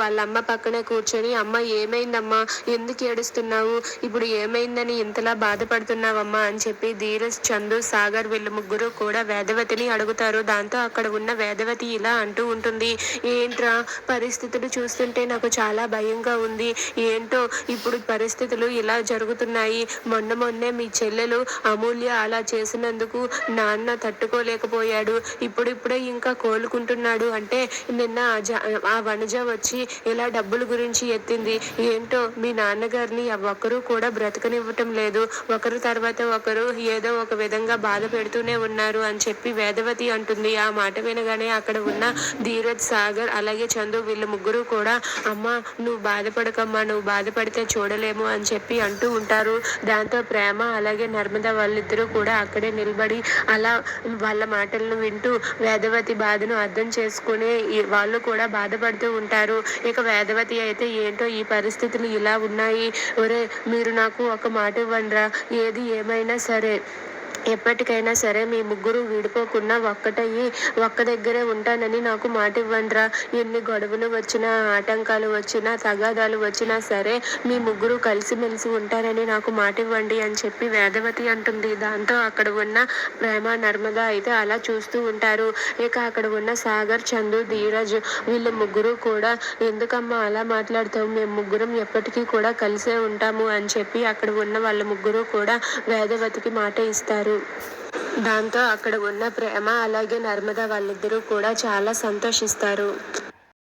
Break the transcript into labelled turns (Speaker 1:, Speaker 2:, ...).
Speaker 1: వాళ్ళ అమ్మ పక్కనే కూర్చొని, అమ్మ ఏమైందమ్మా, ఎందుకు ఏడుస్తున్నావు, ఇప్పుడు ఏమైందని ఇంతలా బాధపడుతున్నావమ్మా అని చెప్పి ధీరజ్, చందు, సాగర్ వీళ్ళు ముగ్గురు కూడా వేదవతిని అడుగుతారు. దాంతో అక్కడ ఉన్న వేదవతి ఇలా అంటూ ఉంటుంది, ఏంట్రా పరిస్థితులు చూస్తుంటే నాకు చాలా భయంగా ఉంది. ఏంటో ఇప్పుడు పరిస్థితులు ఇలా జరుగుతున్నాయి. మొన్నే మీ చెల్లెలు అమూల్య అలా చేసినందుకు నాన్న తట్టుకోలేకపోయాడు. ఇప్పుడిప్పుడే ఇంకా కోలుకుంటున్నాడు అంటే నిన్న ఆ వనజ వచ్చి ఇలా డబ్బుల గురించి ఎత్తింది. ఏంటో మీ నాన్నగారిని ఒక్కరు కూడా బ్రతకనివ్వటం లేదు. ఒకరు తర్వాత ఒకరు ఏదో ఒక విధంగా బాధ పెడుతూనే ఉన్నారు అని చెప్పి వేదవతి అంటుంది. ఆ మాట వినగానే అక్కడ ఉన్న ధీరజ్, సాగర్ అలాగే చందు వీళ్ళు ముగ్గురు కూడా, అమ్మ నువ్వు బాధపడకమ్మా, నువ్వు బాధపడితే చూడలేము అని చెప్పి అంటూ ఉంటారు. దాంతో ప్రేమ అలాగే నర్మద వాళ్ళిద్దరూ కూడా అక్కడే నిలబడి అలా వాళ్ళ మాటలను వింటూ వేదవతి బాధను అర్థం చేసుకుని వాళ్ళు కూడా బాధపడుతూ ఉంటారు. ఇక వేదవతి అయితే, ఏంటో ఈ పరిస్థితులు ఇలా ఉన్నాయి, ఒరే మీరు నాకు ఒక మాట ఇవ్వండిరా, ఏది ఏమైనా సరే ఎప్పటికైనా సరే మీ ముగ్గురు విడిపోకుండా ఒక్కటయ్యి ఒక్క దగ్గరే ఉంటానని నాకు మాట ఇవ్వండిరా. ఎన్ని గొడవలు వచ్చినా, ఆటంకాలు వచ్చినా, తగాదాలు వచ్చినా సరే మీ ముగ్గురు కలిసిమెలిసి ఉంటారని నాకు మాట ఇవ్వండి అని చెప్పి వేదవతి అంటుంది. దాంతో అక్కడ ఉన్న ప్రేమ, నర్మద అయితే అలా చూస్తూ ఉంటారు. ఇక అక్కడ ఉన్న సాగర్, చందు, ధీరజ్ వీళ్ళ ముగ్గురు కూడా, ఎందుకమ్మా అలా మాట్లాడతావు, మేము ముగ్గురం ఎప్పటికీ కూడా కలిసే ఉంటాము అని చెప్పి అక్కడ ఉన్న వాళ్ళ ముగ్గురు కూడా వేదవతికి మాట ఇస్తారు. దాంతో అక్కడ ఉన్న ప్రేమ అలాగే నర్మద వాళ్ళిద్దరూ కూడా చాలా సంతోషిస్తారు.